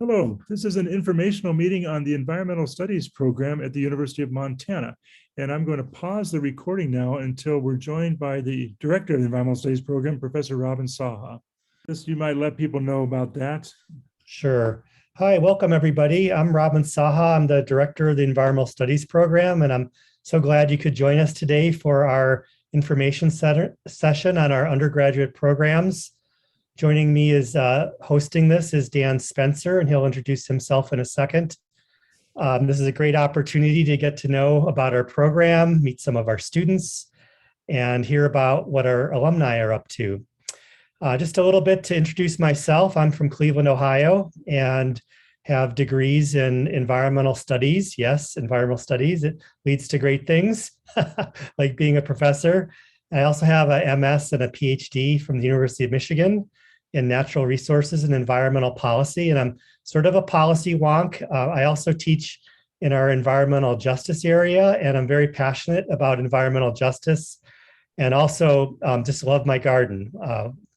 Hello, this is an informational meeting on the Environmental Studies program at the University of Montana. And I'm going to pause the recording now until we're joined by the director of the Environmental Studies program, Professor Robin Saha. You might let people know about that. Sure. Hi, welcome everybody. I'm Robin Saha. I'm the director of the Environmental Studies program, and I'm so glad you could join us today for our information session on our undergraduate programs. Joining me is hosting this is Dan Spencer, and he'll introduce himself in a second. This is a great opportunity to get to know about our program, meet some of our students, and hear about what our alumni are up to. Just a little bit to introduce myself. I'm from Cleveland, Ohio, and have degrees in environmental studies. Yes, environmental studies. It leads to great things, like being a professor. I also have a MS and a PhD from the University of Michigan in natural resources and environmental policy, and I'm sort of a policy wonk. I also teach in our environmental justice area, and I'm very passionate about environmental justice, and also just love my garden.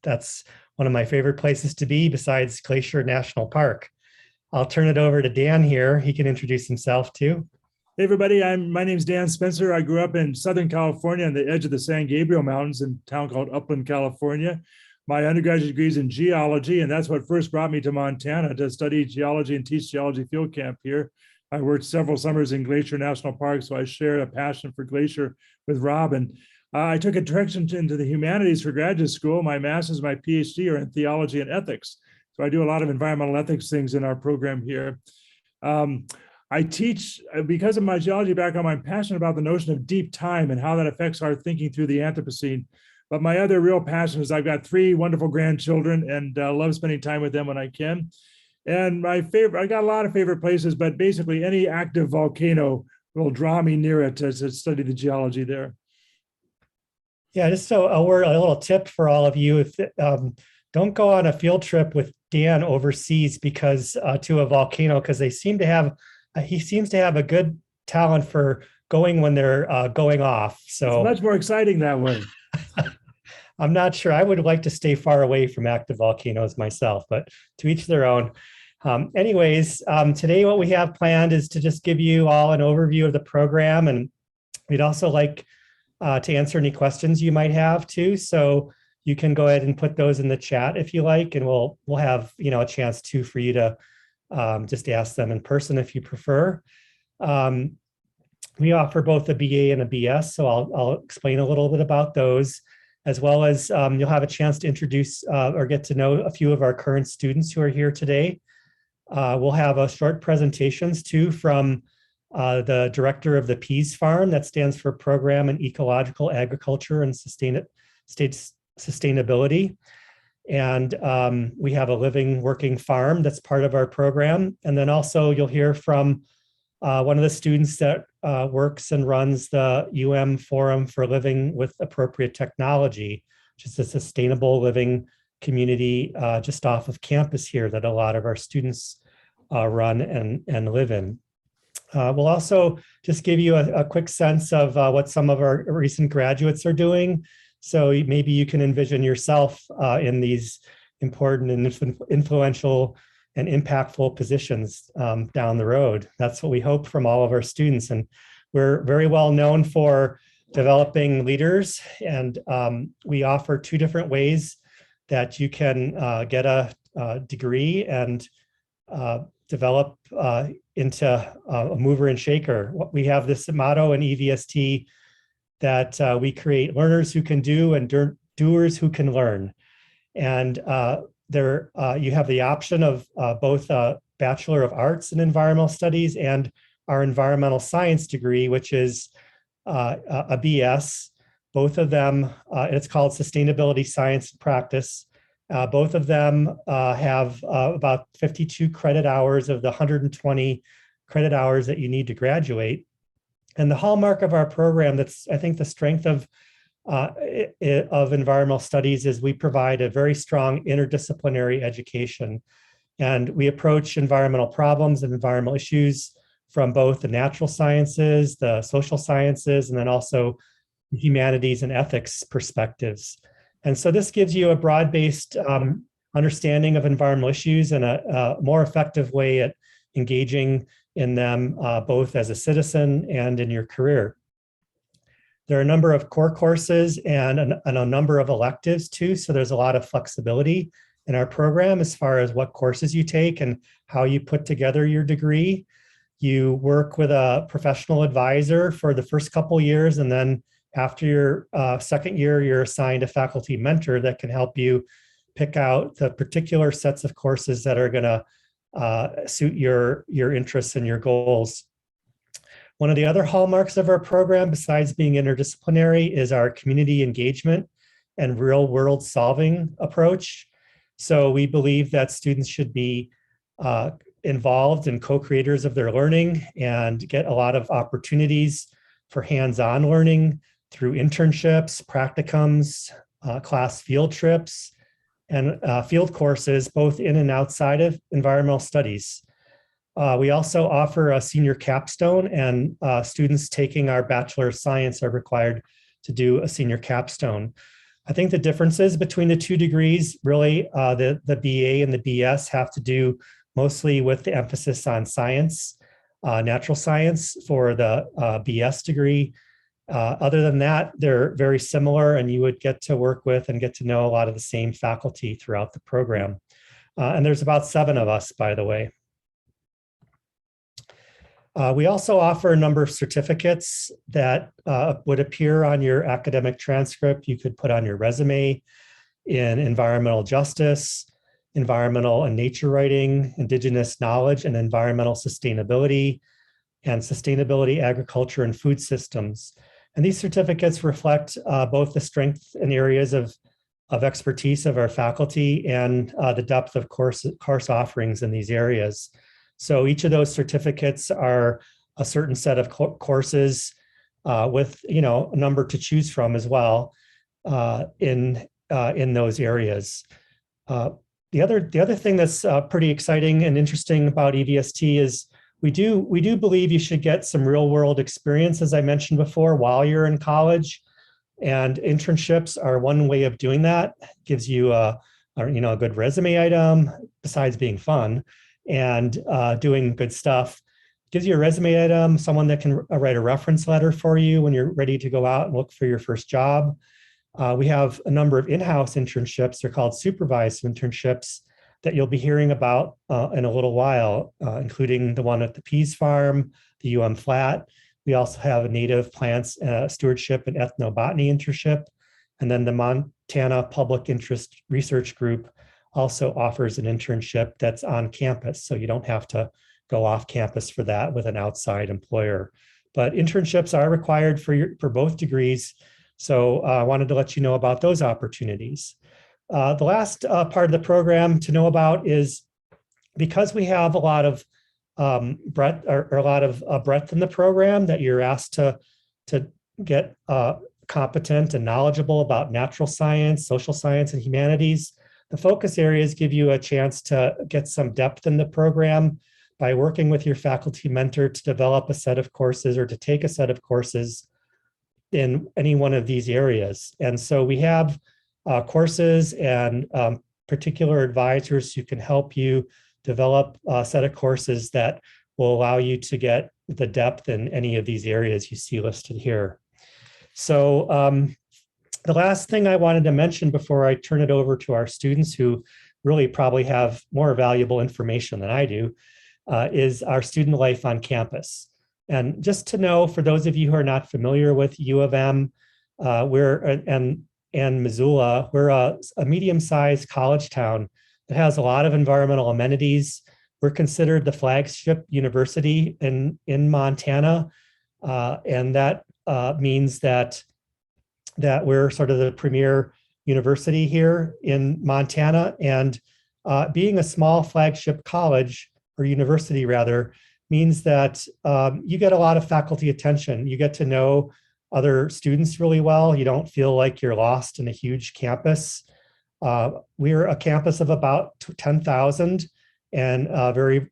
That's one of my favorite places to be besides Glacier National Park. I'll turn it over to Dan here. He can introduce himself too. Hey everybody, my name's Dan Spencer. I grew up in Southern California on the edge of the San Gabriel Mountains in a town called Upland, California. My undergraduate degree is in geology, and that's what first brought me to Montana to study geology and teach geology field camp here. I worked several summers in Glacier National Park, so I share a passion for glacier with Robin. I took a direction into the humanities for graduate school. My master's, my PhD are in theology and ethics. So I do a lot of environmental ethics things in our program here. I teach, because of my geology background, I'm passionate about the notion of deep time and how that affects our thinking through the Anthropocene. But my other real passion is I've got 3 wonderful grandchildren and love spending time with them when I can. And I got a lot of favorite places, but basically any active volcano will draw me near it to study the geology there. Yeah, just so a little tip for all of you: if don't go on a field trip with Dan overseas because to a volcano, because he seems to have a good talent for going when they're going off. So it's much more exciting that way. I'm not sure. I would like to stay far away from active volcanoes myself, but to each their own. Today what we have planned is to just give you all an overview of the program, and we'd also like to answer any questions you might have too. So you can go ahead and put those in the chat if you like, and we'll have a chance too for you to just ask them in person if you prefer. We offer both a BA and a BS, so I'll explain a little bit about those, as well as you'll have a chance to introduce or get to know a few of our current students who are here today. We'll have a short presentations too from the director of the Peas Farm, that stands for Program in Ecological Agriculture and Sustainability. And we have a living, working farm that's part of our program. And then also you'll hear from one of the students that works and runs the Forum for Living with Appropriate Technology, which is a sustainable living community just off of campus here that a lot of our students run and live in. We'll also just give you a quick sense of what some of our recent graduates are doing. So maybe you can envision yourself in these important and influential and impactful positions down the road. That's what we hope from all of our students. And we're very well known for developing leaders. And we offer 2 different ways that you can get a degree and develop into a mover and shaker. We have this motto in EVST that we create learners who can do and doers who can learn. And you have the option of both a Bachelor of Arts in Environmental Studies and our environmental science degree, which is a BS. Both of them, it's called Sustainability Science and Practice. Both of them have about 52 credit hours of the 120 credit hours that you need to graduate. And the hallmark of our program, that's I think the strength of environmental studies, is we provide a very strong interdisciplinary education. And we approach environmental problems and environmental issues from both the natural sciences, the social sciences, and then also humanities and ethics perspectives. And so this gives you a broad-based understanding of environmental issues and a more effective way at engaging in them, both as a citizen and in your career. There are a number of core courses and a number of electives too, so there's a lot of flexibility in our program as far as what courses you take and how you put together your degree. You work with a professional advisor for the first couple years, and then after your second year, you're assigned a faculty mentor that can help you pick out the particular sets of courses that are going to suit your interests and your goals. One of the other hallmarks of our program, besides being interdisciplinary, is our community engagement and real world solving approach. So we believe that students should be involved and co-creators of their learning and get a lot of opportunities for hands-on learning through internships, practicums, class field trips, and field courses, both in and outside of environmental studies. We also offer a senior capstone, and students taking our Bachelor of Science are required to do a senior capstone. I think the differences between the two degrees, really, the BA and the BS have to do mostly with the emphasis on science, natural science for the BS degree. Other than that, they're very similar, and you would get to work with and get to know a lot of the same faculty throughout the program. And there's about 7 of us, by the way. We also offer a number of certificates that would appear on your academic transcript. You could put on your resume in environmental justice, environmental and nature writing, indigenous knowledge and environmental sustainability, and sustainability, agriculture, and food systems. And these certificates reflect both the strength and areas of expertise of our faculty and the depth of course offerings in these areas. So each of those certificates are a certain set of courses with a number to choose from as well in those areas. The other thing that's pretty exciting and interesting about EVST is we do believe you should get some real world experience, as I mentioned before, while you're in college, and internships are one way of doing that. Gives you a good resume item besides being fun and doing good stuff. Gives you a resume item, someone that can write a reference letter for you when you're ready to go out and look for your first job. We have a number of in-house internships. They're called supervised internships that you'll be hearing about in a little while, including the one at the Peas Farm, the Flat. We also have a native plants stewardship and ethnobotany internship. And then the Montana Public Interest Research Group also offers an internship that's on campus. So you don't have to go off campus for that with an outside employer. But internships are required for both degrees. So I wanted to let you know about those opportunities. The last part of the program to know about is, because we have a lot of breadth in the program, that you're asked to get competent and knowledgeable about natural science, social science, and humanities. The focus areas give you a chance to get some depth in the program by working with your faculty mentor to develop a set of courses or to take a set of courses in any one of these areas. And so we have courses and particular advisors who can help you develop a set of courses that will allow you to get the depth in any of these areas you see listed here. So the last thing I wanted to mention before I turn it over to our students, who really probably have more valuable information than I do, is our student life on campus. And just to know, for those of you who are not familiar with U of M, and Missoula, we're a medium-sized college town that has a lot of environmental amenities. We're considered the flagship university in Montana, and that means that we're sort of the premier university here in Montana. And being a small flagship college, or university rather, means that you get a lot of faculty attention. You get to know other students really well. You don't feel like you're lost in a huge campus. We're a campus of about 10,000 and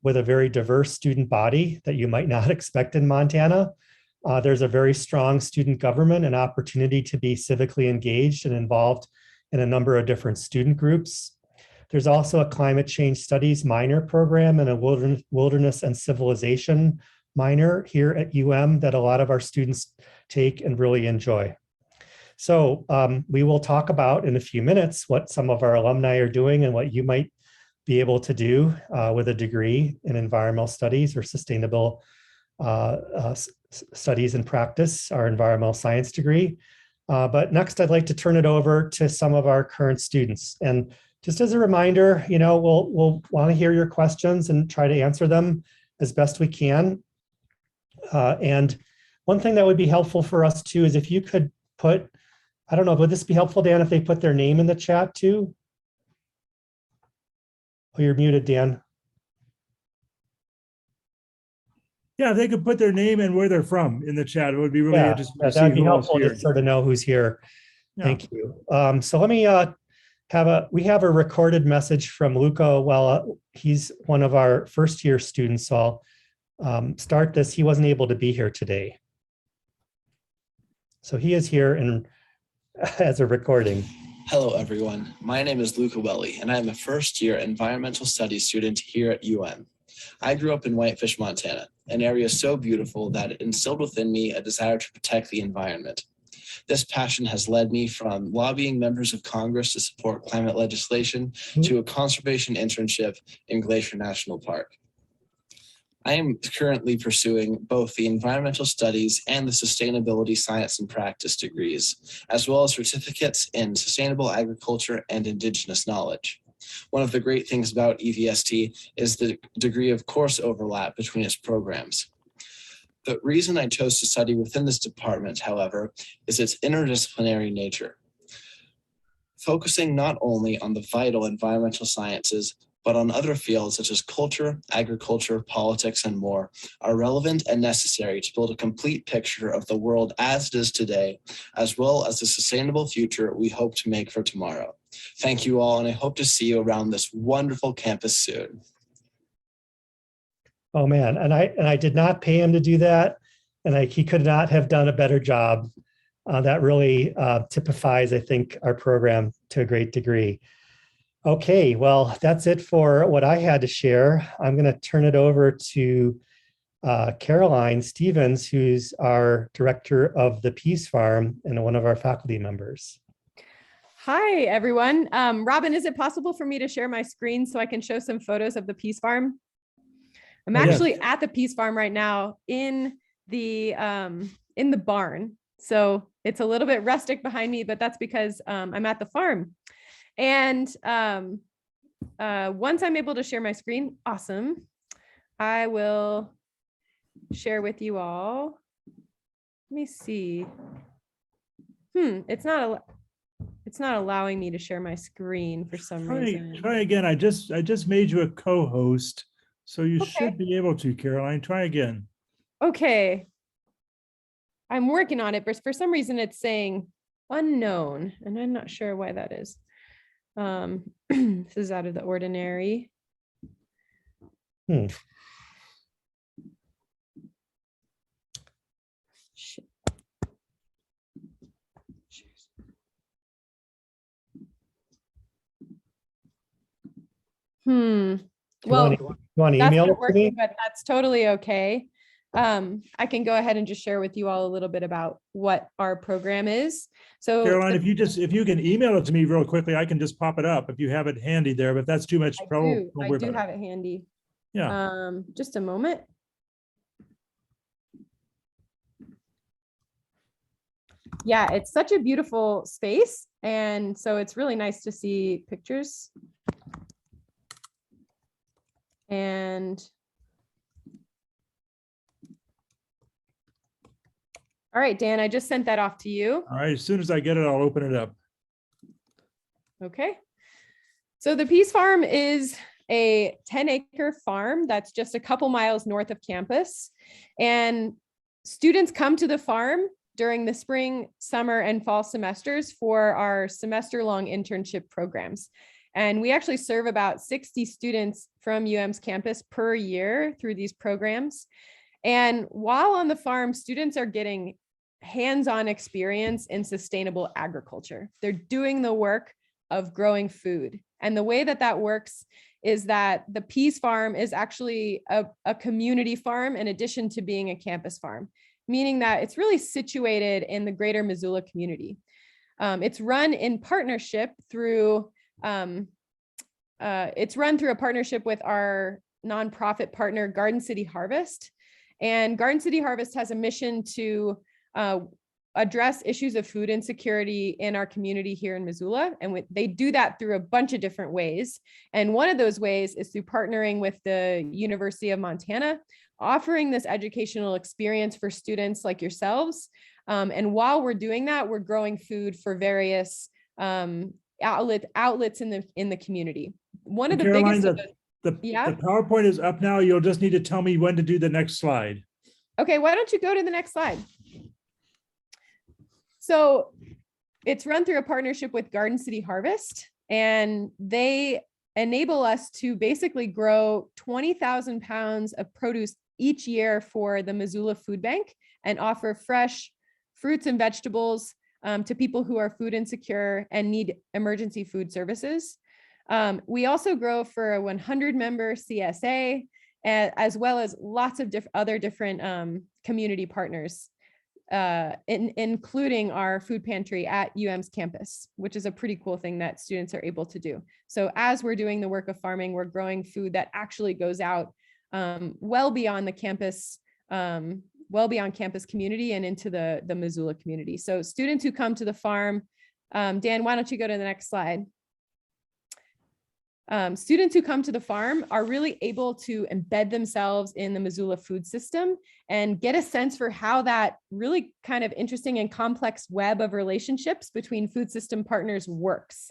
with a very diverse student body that you might not expect in Montana. There's a very strong student government and opportunity to be civically engaged and involved in a number of different student groups. There's also a climate change studies minor program and a wilderness and civilization minor here at that a lot of our students take and really enjoy. So we will talk about in a few minutes what some of our alumni are doing and what you might be able to do with a degree in environmental studies or sustainable studies and practice, our environmental science degree. But next, I'd like to turn it over to some of our current students. And just as a reminder, we'll want to hear your questions and try to answer them as best we can. And one thing that would be helpful for us too is if you could put, I don't know, would this be helpful, Dan, if they put their name in the chat too? Oh, you're muted, Dan. Yeah, they could put their name and where they're from in the chat. It would be really interesting to see that'd be who else helpful here. to sort of know who's here. Yeah. Thank you. So let me we have a recorded message from Luca. Well, he's one of our first year students. So I'll start this. He wasn't able to be here today. So he is here and as a recording. Hello, everyone. My name is Luca Welly, and I am a first-year environmental studies student here at I grew up in Whitefish, Montana, an area so beautiful that it instilled within me a desire to protect the environment. This passion has led me from lobbying members of Congress to support climate legislation to a conservation internship in Glacier National Park. I am currently pursuing both the environmental studies and the sustainability science and practice degrees, as well as certificates in sustainable agriculture and indigenous knowledge. One of the great things about EVST is the degree of course overlap between its programs. The reason I chose to study within this department, however, is its interdisciplinary nature. Focusing not only on the vital environmental sciences, but on other fields such as culture, agriculture, politics, and more, are relevant and necessary to build a complete picture of the world as it is today, as well as the sustainable future we hope to make for tomorrow. Thank you all, and I hope to see you around this wonderful campus soon. Oh man, and I did not pay him to do that, and he could not have done a better job. That really typifies, I think, our program to a great degree. Okay, well, that's it for what I had to share. I'm going to turn it over to Caroline Stevens, who's our director of the Peace Farm and one of our faculty members. Hi, everyone. Robin, is it possible for me to share my screen so I can show some photos of the Peace Farm? I'm actually at the Peace Farm right now in the barn. So it's a little bit rustic behind me, but that's because I'm at the farm. And once I'm able to share my screen, awesome, I will share with you all. Let me see. It's not allowing me to share my screen for some reason. Try again. I just made you a co-host, so you should be able to, Caroline. Try again. Okay. I'm working on it, but for some reason it's saying unknown, and I'm not sure why that is. This is out of the ordinary. Well, you want to email it to me? But that's totally okay. I can go ahead and just share with you all a little bit about what our program is. So Caroline, if you can email it to me real quickly, I can just pop it up if you have it handy there, but if that's too much trouble, I do have it handy. Yeah. Just a moment. Yeah, it's such a beautiful space. And so it's really nice to see pictures. And all right, Dan, I just sent that off to you. All right, as soon as I get it, I'll open it up. Okay. So the Peace Farm is a 10-acre farm that's just a couple miles north of campus. And students come to the farm during the spring, summer, and fall semesters for our semester-long internship programs. And we actually serve about 60 students from UM's campus per year through these programs. And while on the farm, students are getting hands-on experience in sustainable agriculture. They're doing the work of growing food. And the way that that works is that the Peas Farm is actually a community farm in addition to being a campus farm, meaning that it's really situated in the greater Missoula community. It's run in partnership through, it's run through a partnership with our nonprofit partner, Garden City Harvest. And Garden City Harvest has a mission to address issues of food insecurity in our community here in Missoula. And they do that through a bunch of different ways. And one of those ways is through partnering with the University of Montana, offering this educational experience for students like yourselves. And while we're doing that, we're growing food for various outlets in the community. One of the Caroline, biggest, the PowerPoint is up now. You'll just need to tell me when to do the next slide. Okay, why don't you go to the next slide? So it's run through a partnership with Garden City Harvest, and they enable us to basically grow 20,000 pounds of produce each year for the Missoula Food Bank and offer fresh fruits and vegetables to people who are food insecure and need emergency food services. We also grow for a 100-member CSA, as well as lots of other different community partners, including our food pantry at UM's campus, which is a pretty cool thing that students are able to do. So as we're doing the work of farming, we're growing food that actually goes out well beyond the campus, well beyond campus community and into the Missoula community. So students who come to the farm, Dan, why don't you go to the next slide? Students who come to the farm are really able to embed themselves in the Missoula food system and get a sense for how that really kind of interesting and complex web of relationships between food system partners works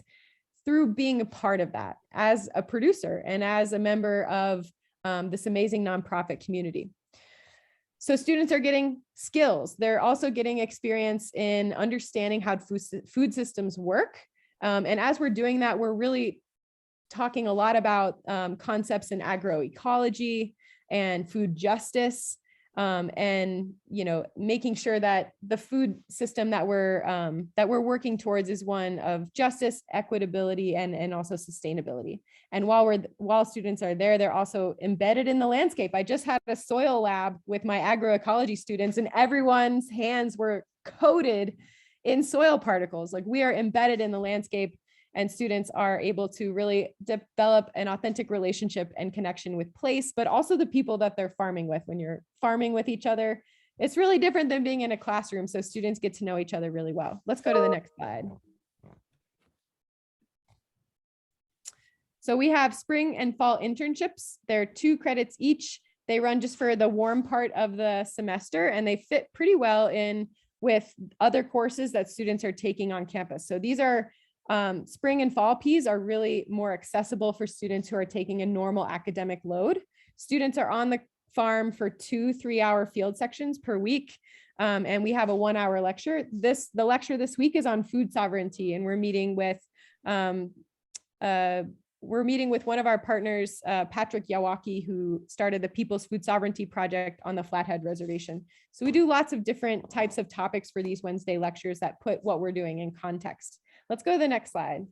through being a part of that as a producer and as a member of this amazing nonprofit community. So students are getting skills. They're also getting experience in understanding how food systems work. And as we're doing that, we're really talking a lot about concepts in agroecology and food justice, and making sure that the food system that we're working towards is one of justice, equitability, and also sustainability. And while students are there, they're also embedded in the landscape. I just had a soil lab with my agroecology students, and everyone's hands were coated in soil particles. Like, we are embedded in the landscape, and students are able to really develop an authentic relationship and connection with place, but also the people that they're farming with. When you're farming with each other, it's really different than being in a classroom. So students get to know each other really well. Let's go to the next slide. So we have spring and fall internships. They're 2 credits each. They run just for the warm part of the semester, and they fit pretty well in with other courses that students are taking on campus. So these are spring and fall Ps are really more accessible for students who are taking a normal academic load. Students are on the farm for 2 3-hour field sections per week. And we have a 1-hour lecture. The lecture this week is on food sovereignty, and we're meeting with one of our partners, Patrick Yawaki, who started the People's Food Sovereignty Project on the Flathead Reservation. So we do lots of different types of topics for these Wednesday lectures that put what we're doing in context. Let's go to the next slide.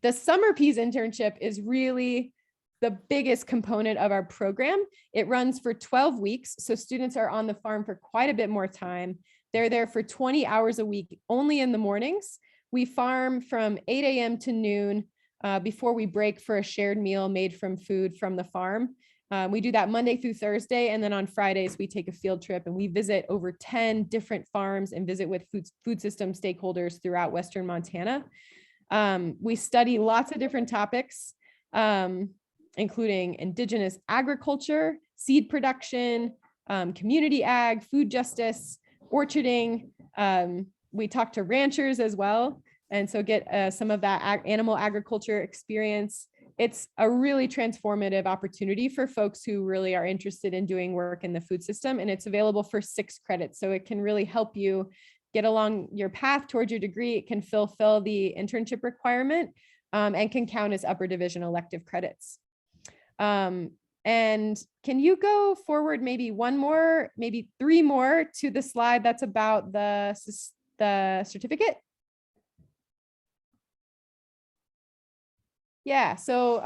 The Summer Peas internship is really the biggest component of our program. It runs for 12 weeks. So students are on the farm for quite a bit more time. They're there for 20 hours a week, only in the mornings. We farm from 8 a.m. to noon before we break for a shared meal made from food from the farm. We do that Monday through Thursday, and then on Fridays we take a field trip and we visit over 10 different farms and visit with food system stakeholders throughout Western Montana. We study lots of different topics, including indigenous agriculture, seed production, community ag, food justice, orcharding. We talk to ranchers as well, and so get some of that animal agriculture experience. It's a really transformative opportunity for folks who really are interested in doing work in the food system, and it's available for 6 credits. So it can really help you get along your path towards your degree. It can fulfill the internship requirement, and can count as upper division elective credits. And can you go forward maybe 1 more, maybe 3 more to the slide that's about the certificate? Yeah, so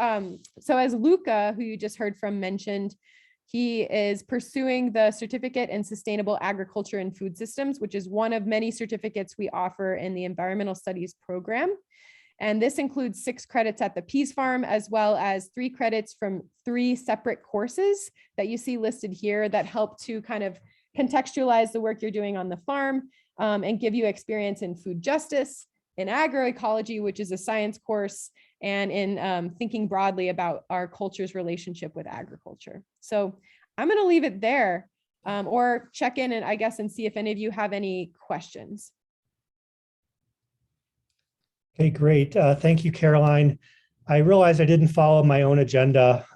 as Luca, who you just heard from, mentioned, he is pursuing the certificate in sustainable agriculture and food systems, which is one of many certificates we offer in the environmental studies program. And this includes 6 credits at the Peas Farm, as well as 3 credits from 3 separate courses that you see listed here that help to kind of contextualize the work you're doing on the farm, and give you experience in food justice, in agroecology, which is a science course, and in thinking broadly about our culture's relationship with agriculture. So I'm going to leave it there, or check in and I guess and see if any of you have any questions. Okay, great. Thank you, Caroline. I realized I didn't follow my own agenda.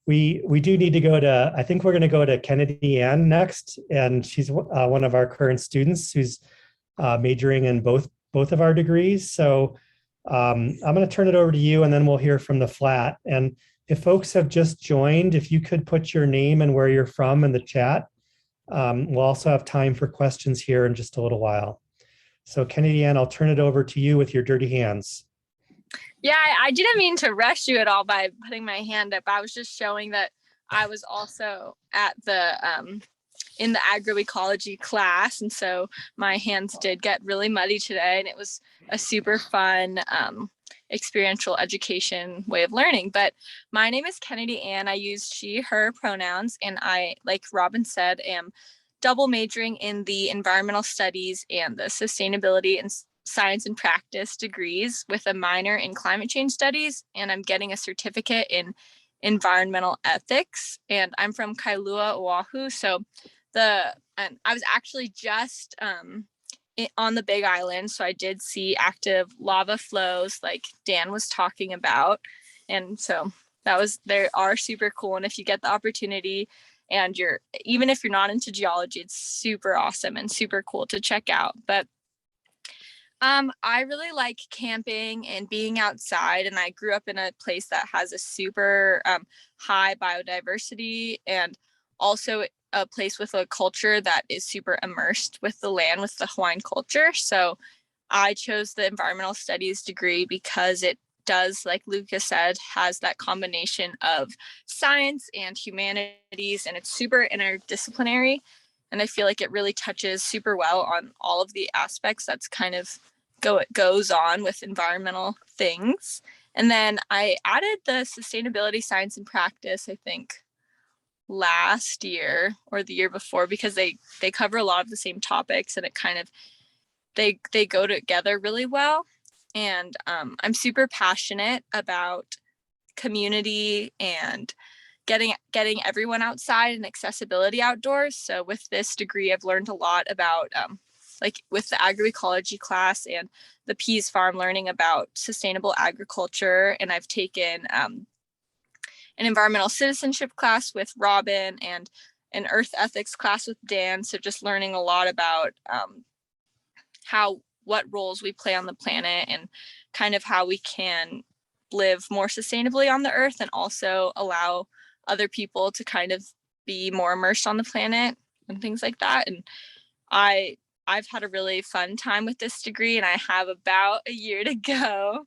We do need to go to, I think we're going to go to Kennedy Ann next, and she's one of our current students who's majoring in both of our degrees. So I'm going to turn it over to you, and then we'll hear from the flat. And if folks have just joined, if you could put your name and where you're from in the chat, we'll also have time for questions here in just a little while. So Kennedy Ann, I'll turn it over to you with your dirty hands. Yeah, I didn't mean to rush you at all by putting my hand up. I was just showing that I was also at the in the agroecology class, and so my hands did get really muddy today, and it was a super fun experiential education way of learning. But my name is Kennedy Ann. I use she, her pronouns, and I, like Robin said, am double majoring in the environmental studies and the sustainability and science and practice degrees with a minor in climate change studies, and I'm getting a certificate in environmental ethics. And I'm from Kailua, Oahu, so and I was actually just on the Big Island, so I did see active lava flows like Dan was talking about, and so they are super cool. And if you get the opportunity, and even if you're not into geology, it's super awesome and super cool to check out. But I really like camping and being outside, and I grew up in a place that has a super high biodiversity, and also a place with a culture that is super immersed with the land, with the Hawaiian culture. So I chose the environmental studies degree because it does, like Lucas said, has that combination of science and humanities, and it's super interdisciplinary. And I feel like it really touches super well on all of the aspects that's kind of goes on with environmental things. And then I added the sustainability science and practice, I think last year or the year before, because they cover a lot of the same topics, and it kind of they go together really well. And I'm super passionate about community and getting everyone outside and accessibility outdoors. So with this degree, I've learned a lot about like with the agroecology class and the Peas Farm, learning about sustainable agriculture. And I've taken an environmental citizenship class with Robin and an earth ethics class with Dan. So just learning a lot about what roles we play on the planet, and kind of how we can live more sustainably on the earth, and also allow other people to kind of be more immersed on the planet and things like that. And I've had a really fun time with this degree, and I have about a year to go.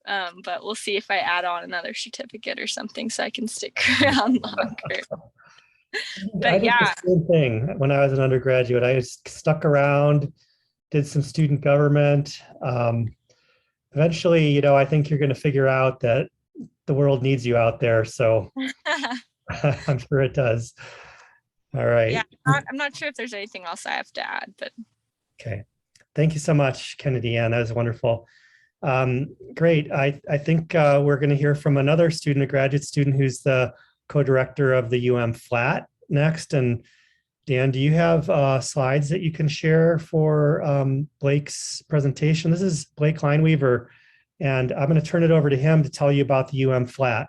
But we'll see if I add on another certificate or something so I can stick around longer. I did the same thing when I was an undergraduate. I just stuck around, did some student government. Eventually, I think you're going to figure out that the world needs you out there. So I'm sure it does. All right. Yeah, I'm not sure if there's anything else I have to add, but. Okay. Thank you so much, Kennedy Ann. That was wonderful. Great. I think we're going to hear from another student, a graduate student who's the co-director of the Flat next. And Dan, do you have slides that you can share for Blake's presentation? This is Blake Lineweaver, and I'm going to turn it over to him to tell you about the Flat.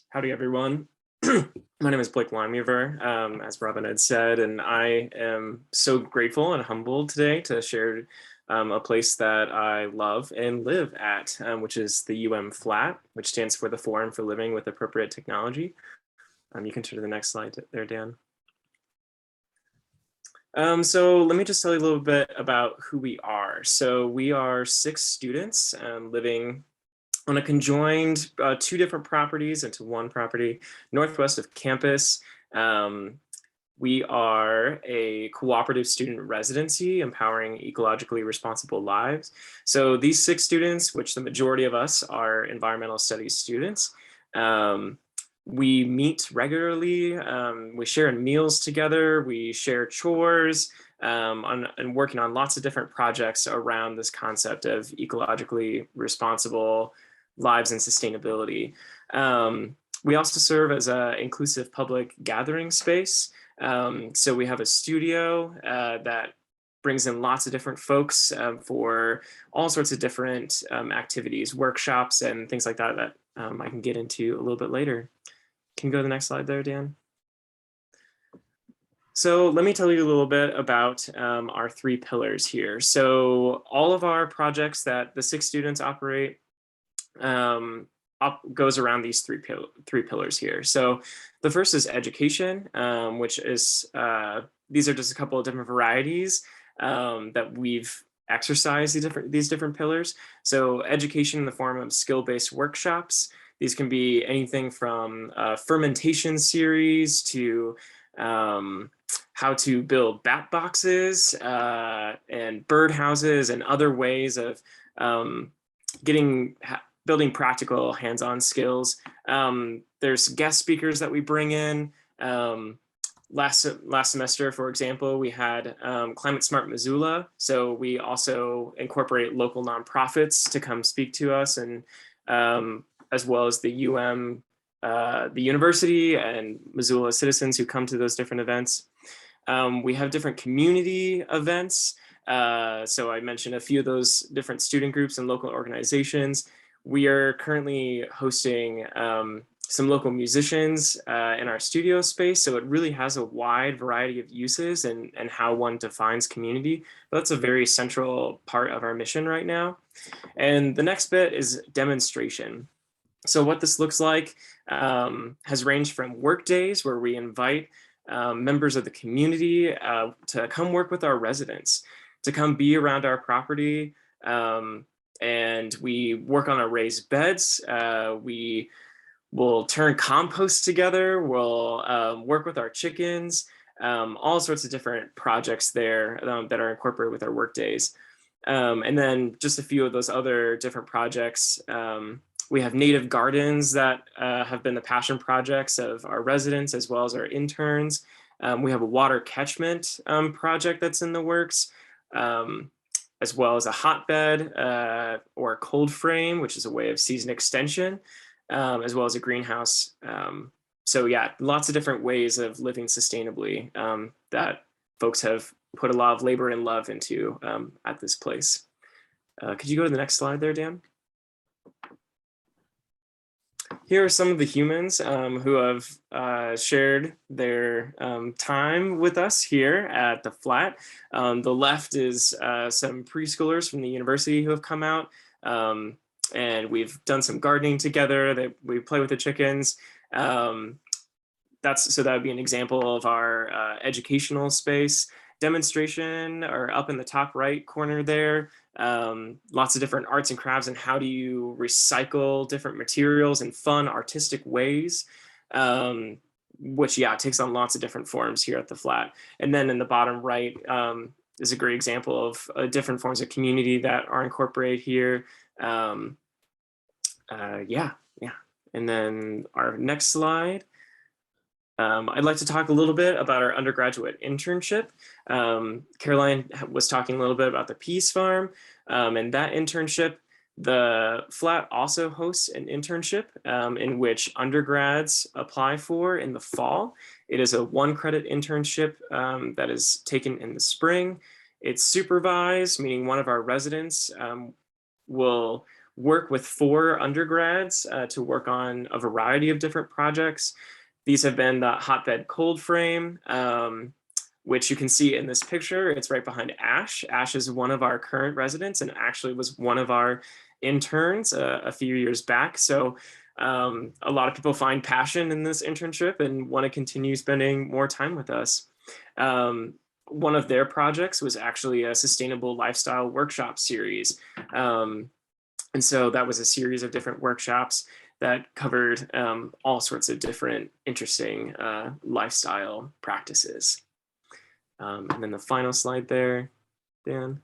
Howdy, everyone. My name is Blake Lineweaver, as Robin had said, and I am so grateful and humbled today to share a place that I love and live at, which is the Flat, which stands for the Forum for Living with Appropriate Technology. You can turn to the next slide there, Dan. So let me just tell you a little bit about who we are. So we are 6 students living on a conjoined 2 different properties into one property northwest of campus. We are a cooperative student residency empowering ecologically responsible lives. So these 6 students, which the majority of us are environmental studies students, we meet regularly, we share meals together, we share chores, and working on lots of different projects around this concept of ecologically responsible lives and sustainability. We also serve as an inclusive public gathering space. So we have a studio that brings in lots of different folks for all sorts of different activities, workshops, and things like that that I can get into a little bit later. Can you go to the next slide there, Dan? So let me tell you a little bit about our 3 pillars here. So all of our projects that the 6 students operate goes around these three pillars here. So the first is education, which is, these are just a couple of different varieties that we've exercised these different pillars. So education in the form of skill-based workshops. These can be anything from fermentation series to how to build bat boxes and bird houses and other ways of building practical hands-on skills. There's guest speakers that we bring in. Last semester, for example, we had Climate Smart Missoula. So we also incorporate local nonprofits to come speak to us, and as well as the the university and Missoula citizens who come to those different events. We have different community events. So I mentioned a few of those different student groups and local organizations. We are currently hosting some local musicians in our studio space. So it really has a wide variety of uses and how one defines community. But that's a very central part of our mission right now. And the next bit is demonstration. So what this looks like has ranged from work days where we invite members of the community to come work with our residents, to come be around our property, and we work on our raised beds. We will turn compost together. We'll work with our chickens, all sorts of different projects there that are incorporated with our work days. And then just a few of those other different projects. We have native gardens that have been the passion projects of our residents as well as our interns. We have a water catchment project that's in the works, as well as a hotbed or a cold frame, which is a way of season extension, as well as a greenhouse. So yeah, lots of different ways of living sustainably that folks have put a lot of labor and love into at this place. Could you go to the next slide there, Dan? Here are some of the humans who have shared their time with us here at the flat. The left is some preschoolers from the university who have come out, and we've done some gardening together. We play with the chickens. So that would be an example of our educational space. Demonstration, or up in the top right corner there, lots of different arts and crafts and how do you recycle different materials in fun, artistic ways, which, yeah, takes on lots of different forms here at the flat. And then in the bottom right is a great example of different forms of community that are incorporated here. Yeah. And then our next slide. I'd like to talk a little bit about our undergraduate internship. Caroline was talking a little bit about the Peace Farm, and that internship. The flat also hosts an internship in which undergrads apply for in the fall. It is a 1-credit internship that is taken in the spring. It's supervised, meaning one of our residents will work with 4 undergrads to work on a variety of different projects. These have been the hotbed cold frame, which you can see in this picture. It's right behind Ash. Ash is one of our current residents and actually was one of our interns a few years back. So a lot of people find passion in this internship and want to continue spending more time with us. one of their projects was actually a sustainable lifestyle workshop series. And so that was a series of different workshops that covered all sorts of different interesting lifestyle practices. And then the final slide there, Dan.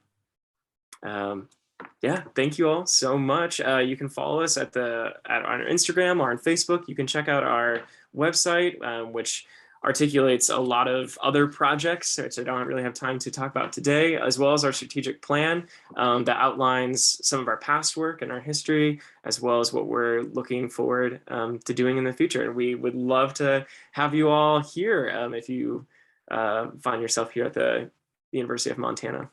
Yeah, thank you all so much. You can follow us on our Instagram or on Facebook. You can check out our website, which articulates a lot of other projects, which I don't really have time to talk about today, as well as our strategic plan that outlines some of our past work and our history, as well as what we're looking forward to doing in the future. And we would love to have you all here if you find yourself here at the University of Montana.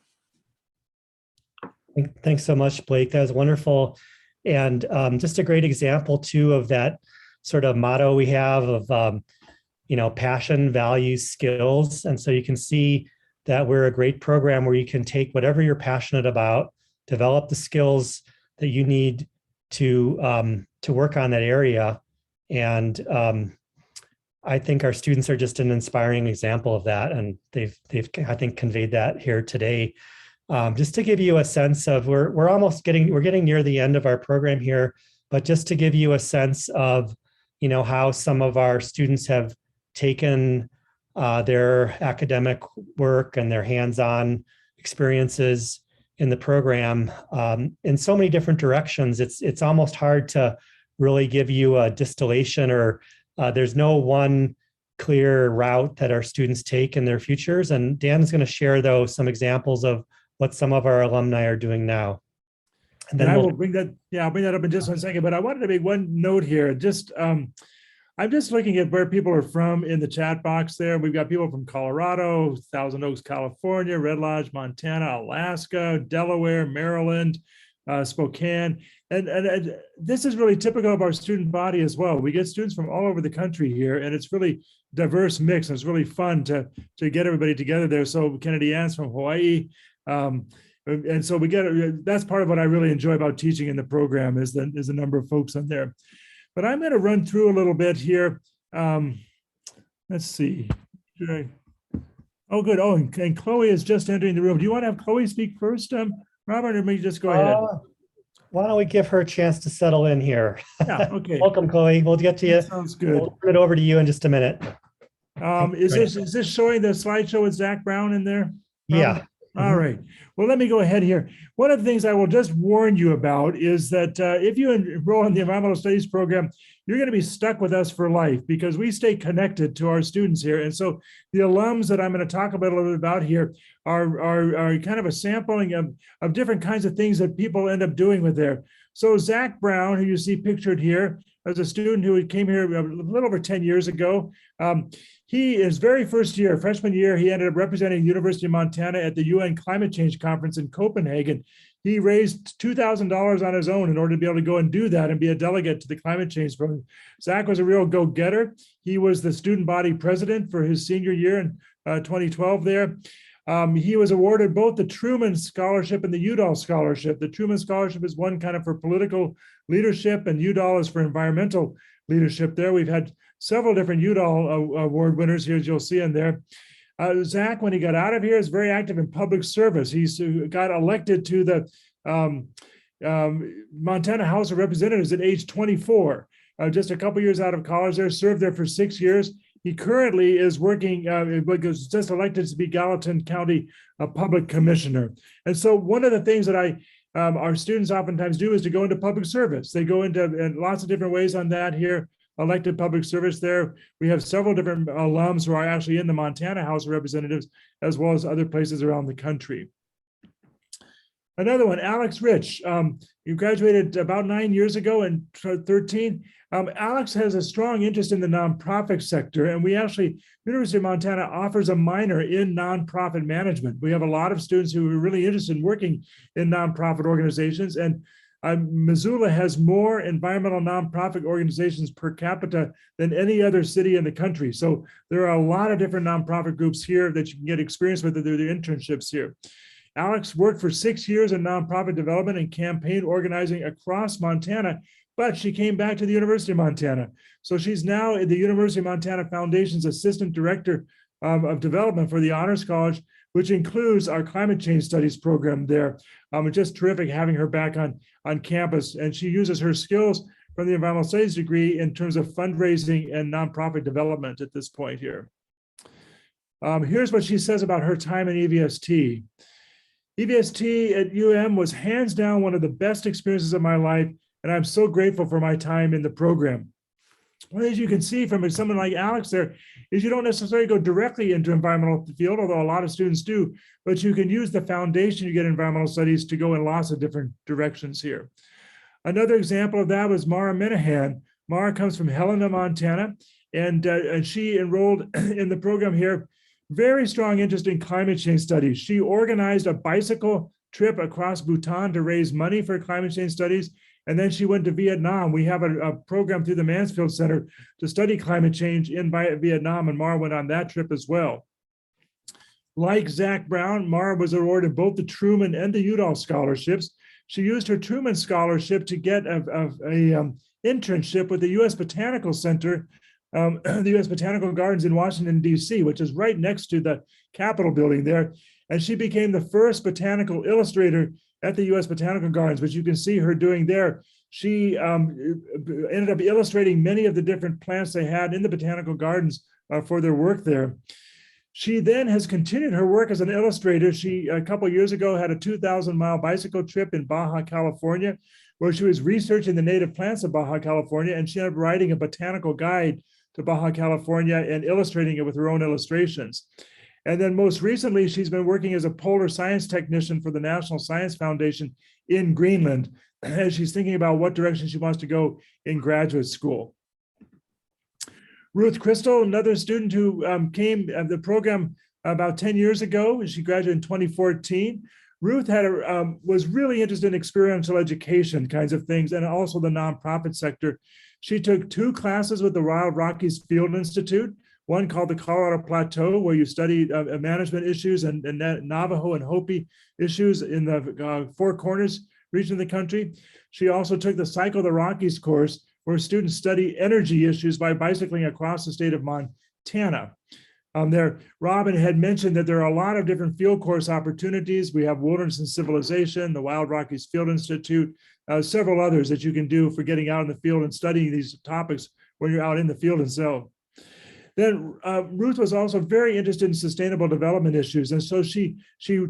Thanks so much, Blake. That was wonderful. And just a great example too of that sort of motto we have of, passion, values, skills. And so you can see that we're a great program where you can take whatever you're passionate about, develop the skills that you need to work on that area. And I think our students are just an inspiring example of that. And they've I think conveyed that here today. Just to give you a sense of, we're getting near the end of our program here, but just to give you a sense of, how some of our students have taken their academic work and their hands-on experiences in the program in so many different directions. It's almost hard to really give you a distillation, or there's no one clear route that our students take in their futures. And Dan's going to share, though, some examples of what some of our alumni are doing now. And then I will bring that, I'll bring that up in just 1 second, but I wanted to make one note here. I'm just looking at where people are from in the chat box there. We've got people from Colorado, Thousand Oaks, California, Red Lodge, Montana, Alaska, Delaware, Maryland, Spokane. And this is really typical of our student body as well. We get students from all over the country here, and it's really diverse mix. And it's really fun to get everybody together there. So Kennedy Ann's from Hawaii. And so that's part of what I really enjoy about teaching in the program is the number of folks on there. But I'm going to run through a little bit here. Let's see. Oh, good. Oh, and Chloe is just entering the room. Do you want to have Chloe speak first, Robert, or maybe just go ahead? Why don't we give her a chance to settle in here? Yeah, okay. Welcome, Chloe. We'll get to you. That sounds good. We'll turn it over to you in just a minute. Is this showing the slideshow with Zach Brown in there? Yeah. All right. Well, let me go ahead here. One of the things I will just warn you about is that if you enroll in the environmental studies program, you're going to be stuck with us for life because we stay connected to our students here. And so the alums that I'm going to talk a little bit about here are kind of a sampling of different kinds of things that people end up doing with there. So Zach Brown, who you see pictured here, as a student who came here a little over 10 years ago, his very first year, freshman year, he ended up representing the University of Montana at the UN Climate Change Conference in Copenhagen. He raised $2,000 on his own in order to be able to go and do that and be a delegate to the climate change program. Zach was a real go-getter. He was the student body president for his senior year in 2012 there. He was awarded both the Truman Scholarship and the Udall Scholarship. The Truman Scholarship is one kind of for political leadership, and Udall is for environmental leadership there. We've had several different Udall award winners here, as you'll see in there. Zach, when he got out of here, is very active in public service. He's got elected to the Montana House of Representatives at age 24, just a couple years out of college there, served there for 6 years. He currently is working, was just elected to be Gallatin County Public Commissioner. And so one of the things that our students oftentimes do is to go into public service. They go into lots of different ways on that here, elected public service there. We have several different alums who are actually in the Montana House of Representatives, as well as other places around the country. Another one, Alex Rich. You graduated about 9 years ago in 13. Alex has a strong interest in the nonprofit sector, and we actually, University of Montana offers a minor in nonprofit management. We have a lot of students who are really interested in working in nonprofit organizations, and Missoula has more environmental nonprofit organizations per capita than any other city in the country. So there are a lot of different nonprofit groups here that you can get experience with through the internships here. Alex worked for 6 years in nonprofit development and campaign organizing across Montana, but she came back to the University of Montana. So she's now the University of Montana Foundation's Assistant Director of Development for the Honors College, which includes our climate change studies program there. It's just terrific having her back on campus, and she uses her skills from the environmental studies degree in terms of fundraising and nonprofit development at this point here. Here's what she says about her time in EVST. EVST at UM was hands down one of the best experiences of my life, and I'm so grateful for my time in the program. Well, as you can see from someone like Alex there, is you don't necessarily go directly into environmental field, although a lot of students do, but you can use the foundation you get in environmental studies to go in lots of different directions here. Another example of that was Mara Minahan. Mara comes from Helena, Montana, and she enrolled in the program here. Very strong interest in climate change studies. She organized a bicycle trip across Bhutan to raise money for climate change studies. And then she went to Vietnam. We have a program through the Mansfield Center to study climate change in Vietnam, and Mara went on that trip as well. Like Zach Brown, Mara was awarded both the Truman and the Udall scholarships. She used her Truman scholarship to get a internship with the U.S. Botanical Center, the U.S. Botanical Gardens in Washington, D.C., which is right next to the Capitol building there. And she became the first botanical illustrator at the U.S. Botanical Gardens, which you can see her doing there. She ended up illustrating many of the different plants they had in the Botanical Gardens for their work there. She then has continued her work as an illustrator. She, a couple of years ago, had a 2,000-mile bicycle trip in Baja California, where she was researching the native plants of Baja California, and she ended up writing a botanical guide to Baja California and illustrating it with her own illustrations. And then most recently, she's been working as a polar science technician for the National Science Foundation in Greenland, as she's thinking about what direction she wants to go in graduate school. Ruth Crystal, another student who came to the program about 10 years ago. She graduated in 2014. Ruth was really interested in experiential education kinds of things, and also the nonprofit sector. She took 2 classes with the Wild Rockies Field Institute, one called the Colorado Plateau, where you study management issues and Navajo and Hopi issues in the Four Corners region of the country. She also took the Cycle the Rockies course, where students study energy issues by bicycling across the state of Montana. Robin had mentioned that there are a lot of different field course opportunities. We have Wilderness and Civilization, the Wild Rockies Field Institute, several others that you can do for getting out in the field and studying these topics when you're out in the field itself. Then Ruth was also very interested in sustainable development issues. And so she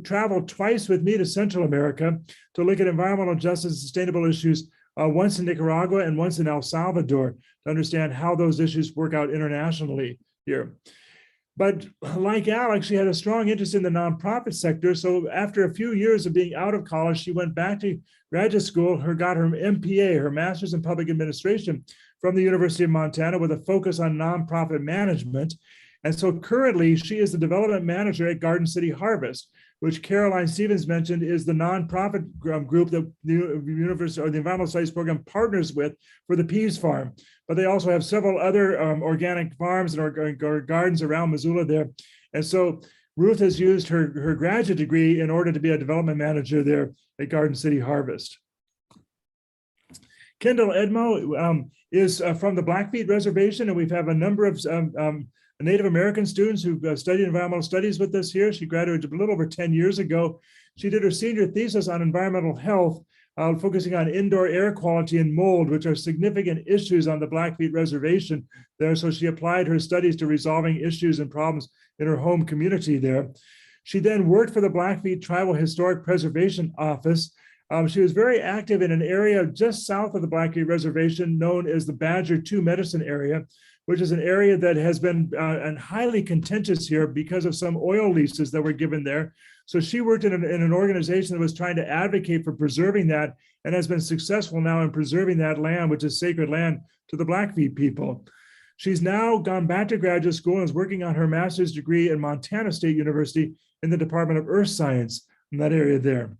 traveled twice with me to Central America to look at environmental justice and sustainable issues, once in Nicaragua and once in El Salvador, to understand how those issues work out internationally here. But like Alex, she had a strong interest in the nonprofit sector. So after a few years of being out of college, she went back to graduate school, got her MPA, her Master's in Public Administration, from the University of Montana with a focus on nonprofit management. And so currently she is the development manager at Garden City Harvest, which Caroline Stevens mentioned is the nonprofit group that the university or the environmental studies program partners with for the Peas Farm. But they also have several other organic farms and gardens around Missoula there. And so Ruth has used her graduate degree in order to be a development manager there at Garden City Harvest. Kendall Edmo is from the Blackfeet Reservation, and we've had a number of Native American students who've studied environmental studies with us here. She graduated a little over 10 years ago. She did her senior thesis on environmental health, focusing on indoor air quality and mold, which are significant issues on the Blackfeet Reservation there. So she applied her studies to resolving issues and problems in her home community there. She then worked for the Blackfeet Tribal Historic Preservation Office. She was very active in an area just south of the Blackfeet Reservation known as the Badger 2 Medicine Area, which is an area that has been highly contentious here because of some oil leases that were given there. So she worked in an organization that was trying to advocate for preserving that and has been successful now in preserving that land, which is sacred land to the Blackfeet people. She's now gone back to graduate school and is working on her master's degree at Montana State University in the Department of Earth Science in that area there.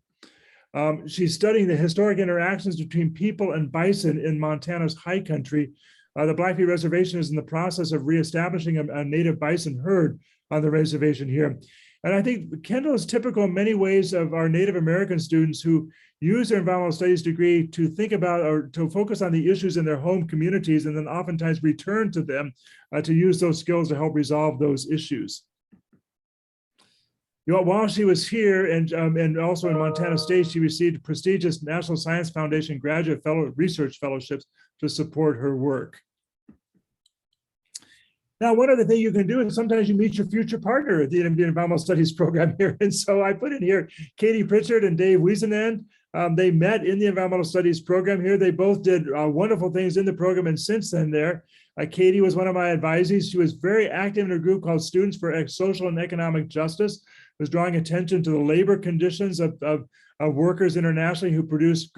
She's studying the historic interactions between people and bison in Montana's high country. The Blackfeet Reservation is in the process of reestablishing a native bison herd on the reservation here. And I think Kendall is typical in many ways of our Native American students who use their environmental studies degree to think about or to focus on the issues in their home communities and then oftentimes return to them to use those skills to help resolve those issues. While she was here and also in Montana State, she received prestigious National Science Foundation graduate research fellowships to support her work. Now, one other thing you can do is sometimes you meet your future partner at the environmental studies program here. And so I put in here Katie Pritchard and Dave Wiesenand. They met in the environmental studies program here. They both did wonderful things in the program. And since then Katie was one of my advisees. She was very active in a group called Students for Social and Economic Justice, was drawing attention to the labor conditions of workers internationally who produce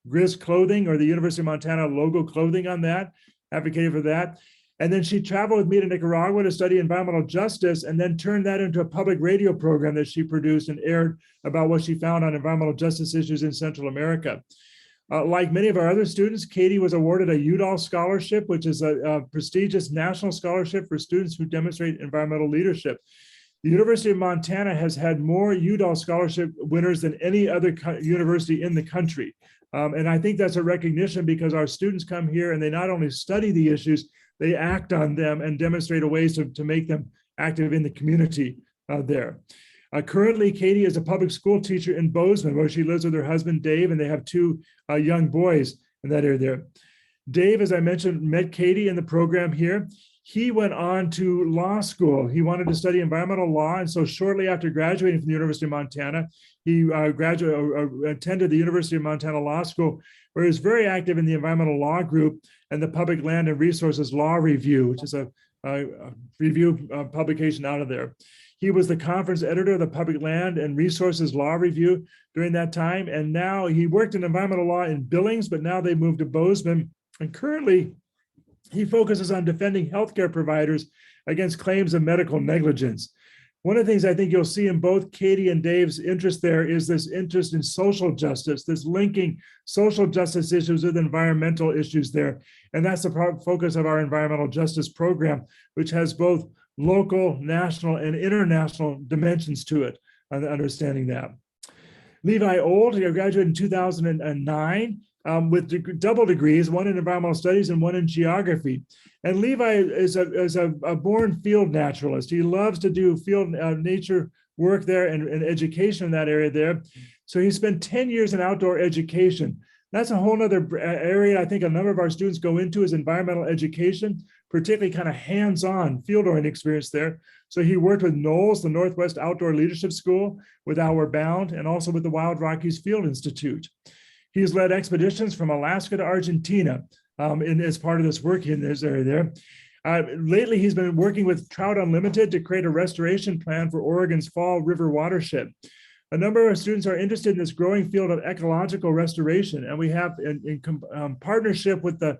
GRIS clothing, or the University of Montana logo clothing on that, advocated for that. And then she traveled with me to Nicaragua to study environmental justice, and then turned that into a public radio program that she produced and aired about what she found on environmental justice issues in Central America. Like many of our other students, Katie was awarded a Udall Scholarship, which is a prestigious national scholarship for students who demonstrate environmental leadership. The University of Montana has had more Udall Scholarship winners than any other university in the country. And I think that's a recognition, because our students come here and they not only study the issues, they act on them and demonstrate ways to make them active in the community there. Currently, Katie is a public school teacher in Bozeman, where she lives with her husband, Dave, and they have two young boys in that area there. Dave, as I mentioned, met Katie in the program here. He went on to law school. He wanted to study environmental law. And so shortly after graduating from the University of Montana, he attended the University of Montana Law School, where he was very active in the environmental law group and the Public Land and Resources Law Review, which is a review publication out of there. He was the conference editor of the Public Land and Resources Law Review during that time. And now he worked in environmental law in Billings, but now they moved to Bozeman. And currently, he focuses on defending healthcare providers against claims of medical negligence. One of the things I think you'll see in both Katie and Dave's interest there is this interest in social justice, this linking social justice issues with environmental issues there. And that's the focus of our environmental justice program, which has both local, national, and international dimensions to it, understanding that. Levi Old, he graduated in 2009. With double degrees, one in environmental studies and one in geography. And Levi is a born field naturalist. He loves to do field nature work there and education in that area there. So he spent 10 years in outdoor education. That's a whole nother area I think a number of our students go into, is environmental education, particularly kind of hands-on field-oriented experience there. So he worked with NOLS, the Northwest Outdoor Leadership School, with Outward Bound, and also with the Wild Rockies Field Institute. He's led expeditions from Alaska to Argentina as part of this work in this area there. Lately, he's been working with Trout Unlimited to create a restoration plan for Oregon's Fall River watershed. A number of students are interested in this growing field of ecological restoration, and we have, in partnership with the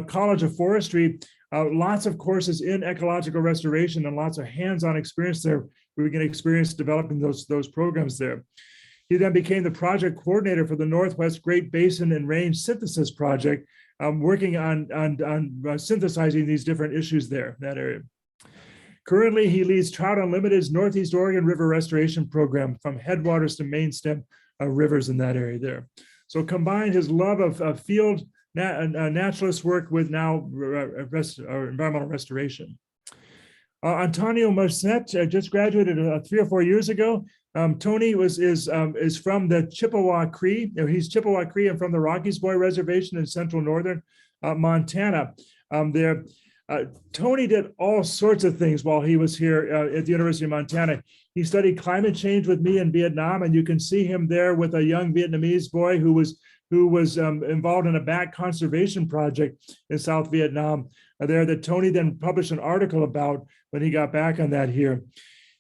College of Forestry, lots of courses in ecological restoration and lots of hands-on experience there. We can experience developing those programs there. He then became the project coordinator for the Northwest Great Basin and Range Synthesis Project, working on synthesizing these different issues there in that area. Currently, he leads Trout Unlimited's Northeast Oregon River Restoration Program, from headwaters to main stem rivers in that area there. So combined his love of field naturalist work with now environmental restoration. Antonio Mercet just graduated 3 or 4 years ago. Tony is from the Chippewa Cree. He's Chippewa Cree and from the Rockies Boy Reservation in central northern Montana. Tony did all sorts of things while he was here at the University of Montana. He studied climate change with me in Vietnam, and you can see him there with a young Vietnamese boy who was involved in a bat conservation project in South Vietnam there that Tony then published an article about when he got back on that here.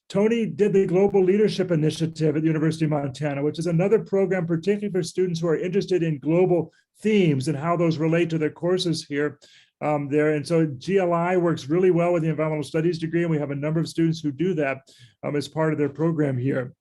Tony did the Global Leadership Initiative at the University of Montana, which is another program particularly for students who are interested in global themes and how those relate to their courses here there. And so GLI works really well with the environmental studies degree, and we have a number of students who do that as part of their program here.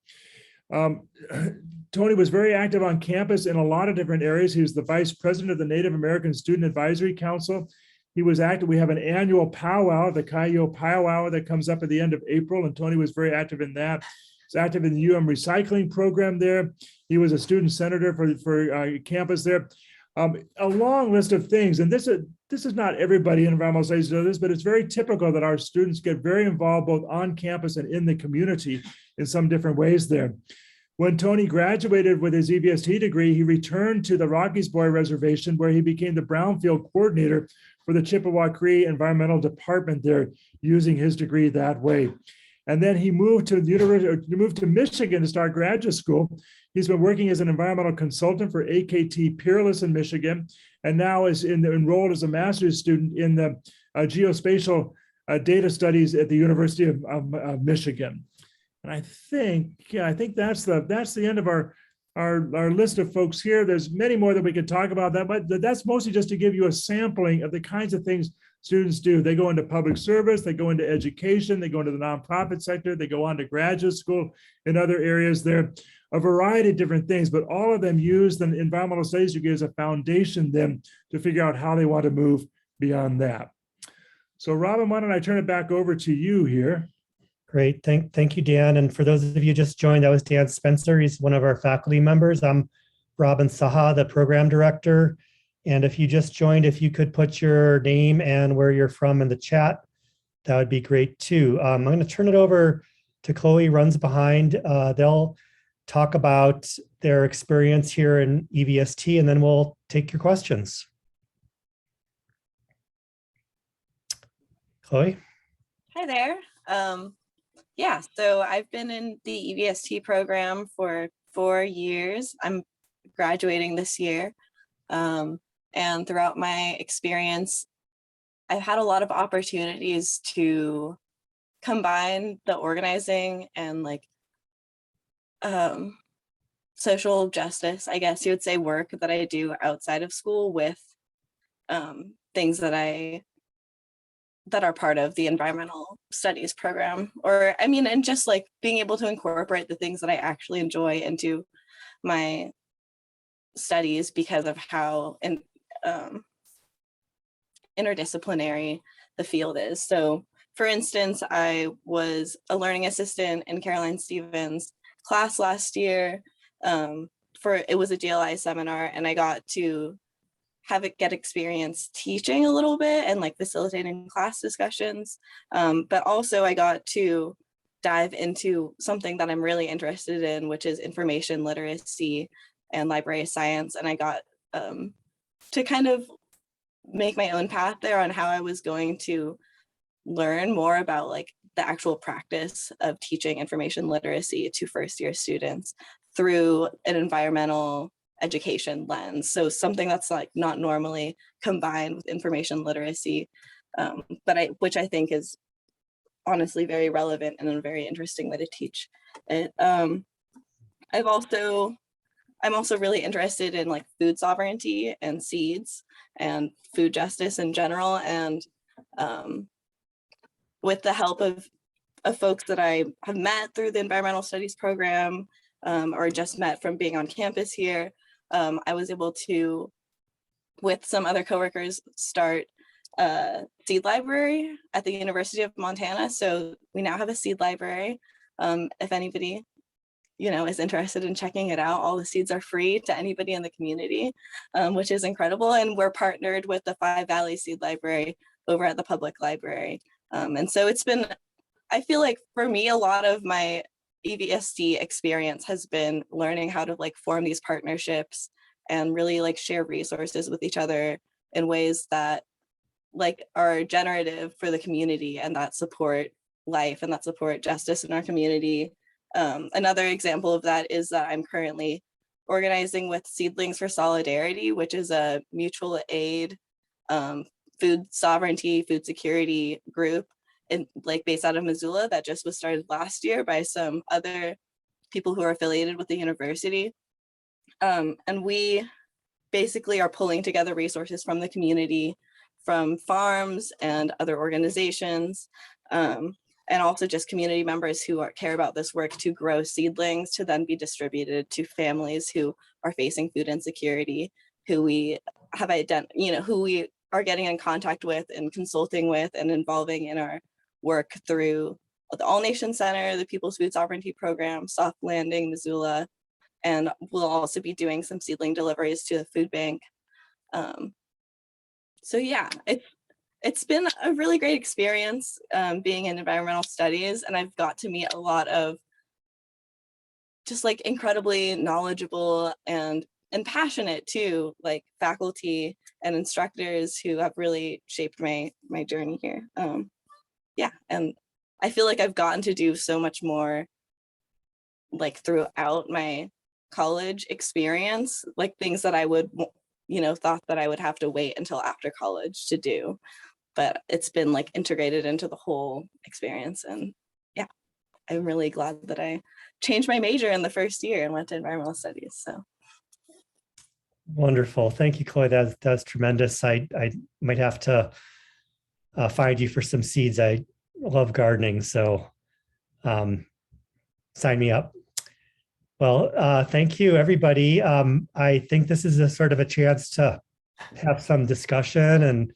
Tony was very active on campus in a lot of different areas. He was the vice president of the Native American Student Advisory Council. He was active. We have an annual powwow, the Cayo Powwow, that comes up at the end of April, and Tony was very active in that. He's active in the recycling program there. He was a student senator for campus there. A long list of things, and this this is not everybody in environmental studies does this, but it's very typical that our students get very involved both on campus and in the community in some different ways there. When Tony graduated with his EVST degree, he returned to the Rockies Boy Reservation, where he became the Brownfield coordinator for the Chippewa Cree Environmental Department there, using his degree that way. And then he moved to the university, moved to Michigan to start graduate school. He's been working as an environmental consultant for AKT Peerless in Michigan, and now is enrolled as a master's student in the geospatial data studies at the University of Michigan. And I think that's the end of our list of folks here. There's many more that we could talk about that, but that's mostly just to give you a sampling of the kinds of things students do. They go into public service, they go into education, they go into the nonprofit sector, they go on to graduate school in other areas. There a variety of different things, but all of them use the environmental studies degree as a foundation then to figure out how they want to move beyond that. So Robin, why don't I turn it back over to you here? Great. Thank you, Dan. And for those of you just joined, that was Dan Spencer. He's one of our faculty members. I'm Robin Saha, the program director. And if you just joined, if you could put your name and where you're from in the chat, that would be great too. I'm going to turn it over to Chloe Runs Behind. They'll talk about their experience here in EVST, and then we'll take your questions. Chloe? Hi there. Yeah, so I've been in the EVST program for 4 years. I'm graduating this year. And throughout my experience, I've had a lot of opportunities to combine the organizing and like social justice, I guess you would say, work that I do outside of school with things that are part of the environmental studies program, or I mean, and just like being able to incorporate the things that I actually enjoy into my studies because of how interdisciplinary the field is. So for instance, I was a learning assistant in Caroline Stevens' class last year. It was a GLI seminar, and I got to get experience teaching a little bit and like facilitating class discussions. But also I got to dive into something that I'm really interested in, which is information literacy and library science. And I got to kind of make my own path there on how I was going to learn more about like the actual practice of teaching information literacy to first-year students through an environmental education lens. So something that's like not normally combined with information literacy, which I think is honestly very relevant and a very interesting way to teach it. I'm also really interested in like food sovereignty and seeds and food justice in general. And with the help of folks that I have met through the environmental studies program, or just met from being on campus here, I was able to, with some other coworkers, start a seed library at the University of Montana. So we now have a seed library. If anybody, is interested in checking it out, all the seeds are free to anybody in the community, which is incredible. And we're partnered with the Five Valley Seed Library over at the public library. And so it's been, I feel like for me, a lot of my EVST experience has been learning how to like form these partnerships and really like share resources with each other in ways that like are generative for the community and that support life and that support justice in our community. Another example of that is that I'm currently organizing with Seedlings for Solidarity, which is a mutual aid, food sovereignty, food security group based out of Missoula that just was started last year by some other people who are affiliated with the university. And we basically are pulling together resources from the community, from farms and other organizations, and also just community members who care about this work to grow seedlings to then be distributed to families who are facing food insecurity, who we have who we are getting in contact with and consulting with and involving in our work through the All Nation Center, the People's Food Sovereignty Program, Soft Landing, Missoula, and we'll also be doing some seedling deliveries to the food bank. So yeah, it's been a really great experience being in environmental studies, and I've got to meet a lot of just like incredibly knowledgeable and passionate too, like faculty and instructors who have really shaped my journey here. Yeah, and I feel like I've gotten to do so much more like throughout my college experience, like things that I would, thought that I would have to wait until after college to do, but it's been like integrated into the whole experience. And yeah, I'm really glad that I changed my major in the first year and went to environmental studies. So Wonderful. Thank you, Chloe. That's tremendous. I might have to find you for some seeds. I love gardening, so sign me up. Well, thank you, everybody. I think this is a sort of a chance to have some discussion, and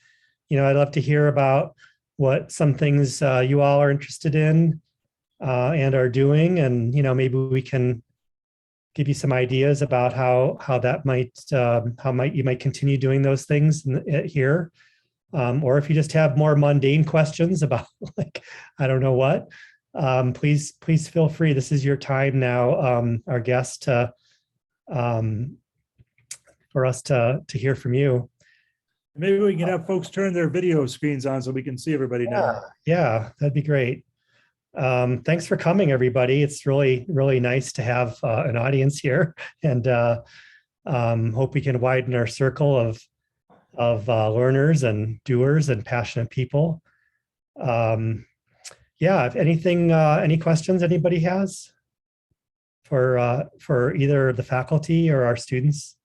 I'd love to hear about what some things you all are interested in and are doing, and maybe we can give you some ideas about how you might continue doing those things here, or if you just have more mundane questions about like I don't know what. Please feel free. This is your time now, our guest, for us to hear from you. Maybe we can have folks turn their video screens on so we can see everybody now. Yeah, that'd be great. Thanks for coming, everybody. It's really, really nice to have an audience here, and hope we can widen our circle of learners and doers and passionate people. Yeah, if anything, any questions anybody has for either the faculty or our students?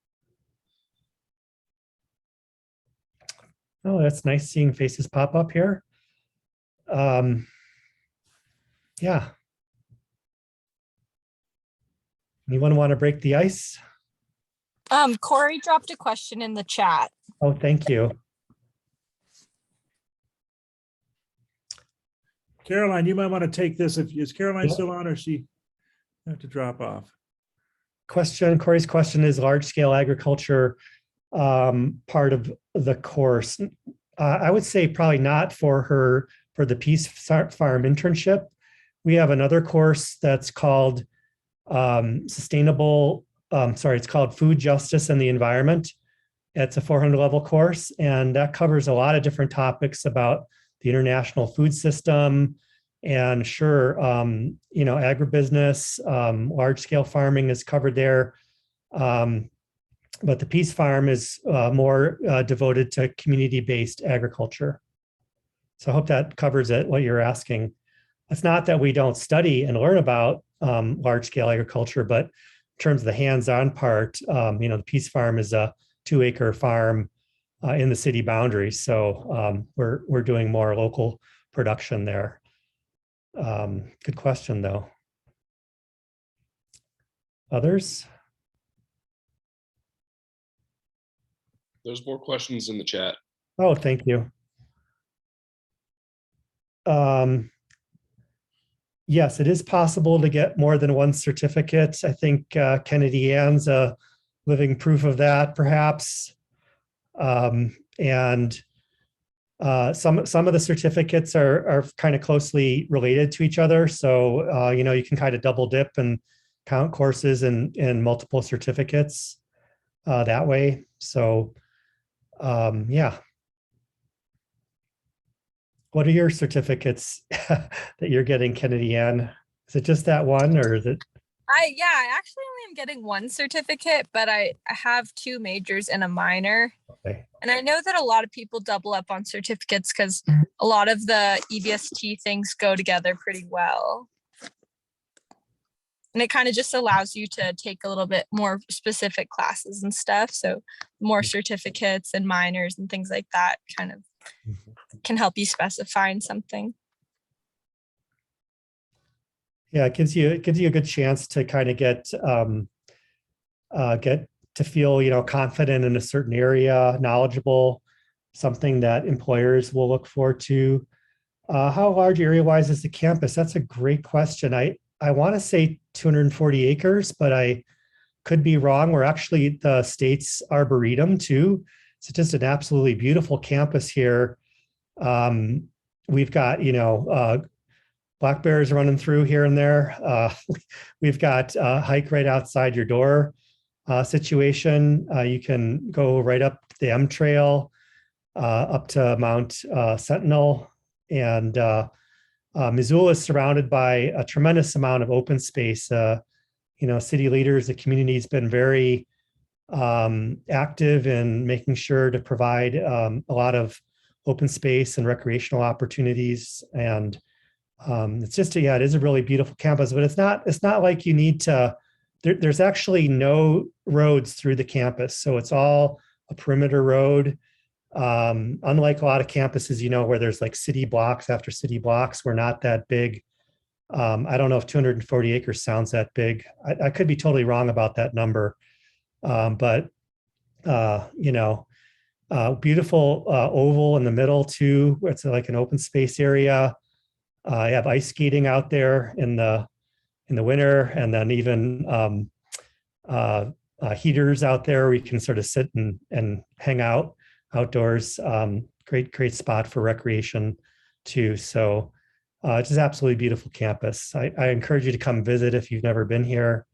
Oh, that's nice seeing faces pop up here. Yeah. Anyone want to break the ice? Corey dropped a question in the chat. Oh, thank you. Caroline, you might want to take this. Is Caroline Yeah. still on, or she have to drop off? Corey's question is large scale agriculture part of the course. I would say probably not for the Peace Farm internship. We have another course that's called it's called Food Justice and the Environment. It's a 400 level course, and that covers a lot of different topics about the international food system, and sure, agribusiness, large scale farming is covered there. But the Peace Farm is more devoted to community-based agriculture. So I hope that covers it, what you're asking. It's not that we don't study and learn about large scale agriculture, but in terms of the hands-on part, the Peace Farm is a 2-acre farm in the city boundaries. So we're doing more local production there. Good question, though. Others? There's more questions in the chat. Oh, thank you. Yes, it is possible to get more than one certificate. I think Kennedy Ann's a living proof of that, perhaps. And some of the certificates are kind of closely related to each other. So, you can kind of double dip and count courses in multiple certificates that way. So, yeah. What are your certificates that you're getting, Kennedy Ann? Is it just that one, or is it? I actually only am getting one certificate, but I have 2 majors and a minor. Okay. And I know that a lot of people double up on certificates because a lot of the EVST things go together pretty well. And it kind of just allows you to take a little bit more specific classes and stuff. So more certificates and minors and things like that kind of can help you specify in something. Yeah, it gives you a good chance to kind of get to feel, confident in a certain area, knowledgeable, something that employers will look forward to. How large area-wise is the campus? That's a great question. I want to say 240 acres, but I could be wrong. We're actually the state's arboretum too. It's just an absolutely beautiful campus here. We've got, black bears running through here and there. We've got a hike right outside your door situation. You can go right up the M Trail, up to Mount Sentinel. And Missoula is surrounded by a tremendous amount of open space. City leaders, the community's been very active in making sure to provide a lot of open space and recreational opportunities. And it's just, it is a really beautiful campus, but it's not like you need to, there's actually no roads through the campus. So it's all a perimeter road. Unlike a lot of campuses, where there's like city blocks after city blocks, we're not that big. I don't know if 240 acres sounds that big. I could be totally wrong about that number. But beautiful oval in the middle too, where it's like an open space area. You have ice skating out there in the winter, and then even heaters out there where you can sort of sit and hang out outdoors. Great spot for recreation too. So it's just absolutely beautiful campus. I encourage you to come visit if you've never been here,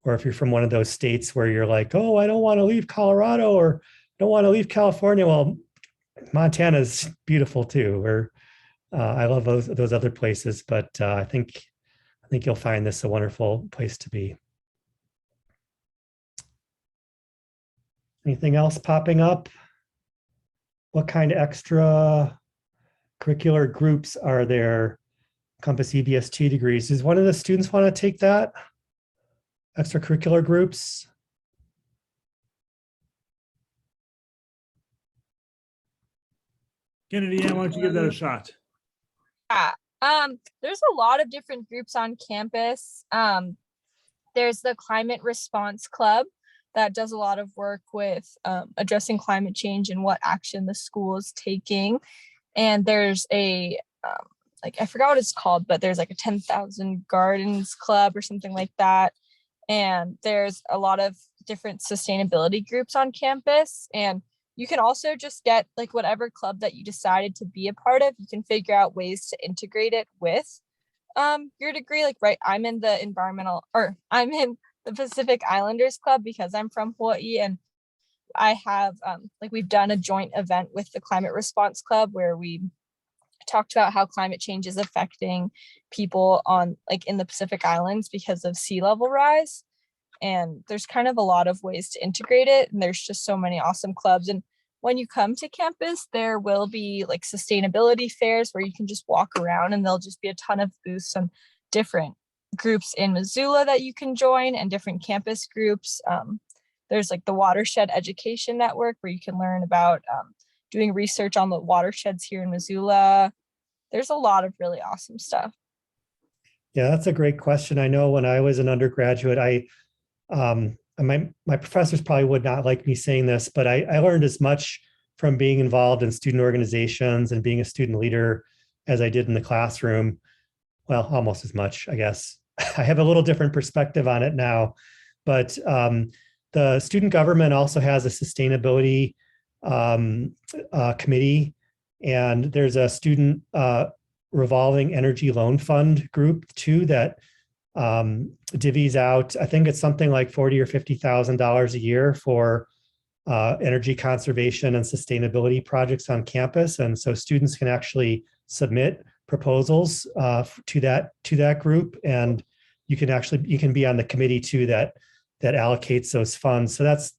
or if you're from one of those states where you're like, oh, I don't want to leave Colorado or don't want to leave California. Well, Montana's beautiful too. Or I love those other places, but I think you'll find this a wonderful place to be. Anything else popping up? What kind of extra curricular groups are there? Compass EVST degrees. Does one of the students want to take that? Extracurricular groups? Kennedy, why don't you give that a shot? There's a lot of different groups on campus. There's the Climate Response Club that does a lot of work with addressing climate change and what action the school is taking. And there's a, I forgot what it's called, but there's like a 10,000 Gardens Club or something like that. And there's a lot of different sustainability groups on campus. And you can also just get like whatever club that you decided to be a part of, you can figure out ways to integrate it with your degree. Like, right, I'm in the Pacific Islanders Club because I'm from Hawaii, and I have we've done a joint event with the Climate Response Club where we talked about how climate change is affecting people on in the Pacific Islands because of sea level rise. And there's kind of a lot of ways to integrate it. And there's just so many awesome clubs. And when you come to campus, there will be sustainability fairs where you can just walk around, and there'll just be a ton of booths on different groups in Missoula that you can join and different campus groups. There's the Watershed Education Network where you can learn about doing research on the watersheds here in Missoula. There's a lot of really awesome stuff. Yeah, that's a great question. I know when I was an undergraduate, my professors probably would not like me saying this, but I learned as much from being involved in student organizations and being a student leader as I did in the classroom. Well, almost as much, I guess. I have a little different perspective on it now, but the student government also has a sustainability committee, and there's a student revolving energy loan fund group too that divvies out, I think it's something like $40,000 or $50,000 a year for energy conservation and sustainability projects on campus. And so students can actually submit proposals to that group, and you can be on the committee too that allocates those funds. So that's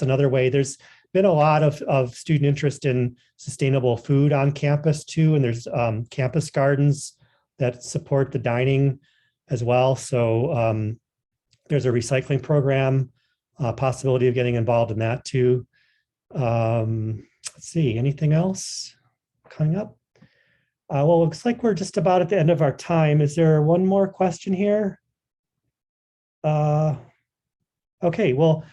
another way. There's been a lot of student interest in sustainable food on campus too, and there's campus gardens that support the dining as well. So there's a recycling program, possibility of getting involved in that too. Let's see, anything else coming up? Well, looks like we're just about at the end of our time. Is there one more question here? Okay, well,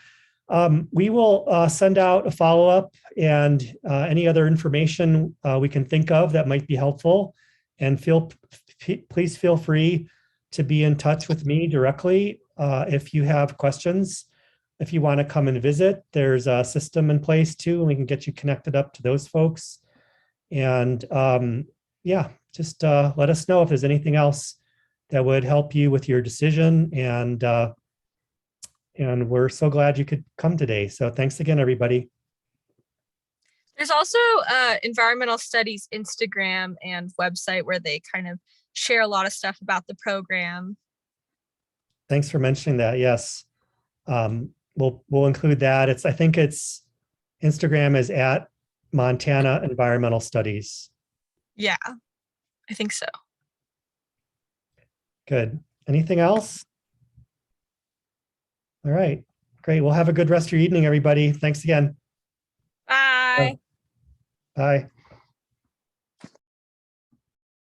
we will send out a follow-up and any other information we can think of that might be helpful. And please feel free to be in touch with me directly if you have questions. if you want to come and visit, there's a system in place too, and we can get you connected up to those folks. And yeah, just let us know if there's anything else that would help you with your decision. And we're so glad you could come today. So thanks again, everybody. There's also environmental studies Instagram and website where they kind of share a lot of stuff about the program. Thanks for mentioning that. Yes. We'll include that. I think it's Instagram is at Montana Environmental Studies. Yeah, I think so. Good. Anything else? All right, great. Well, have a good rest of your evening, everybody. Thanks again. Bye. Bye.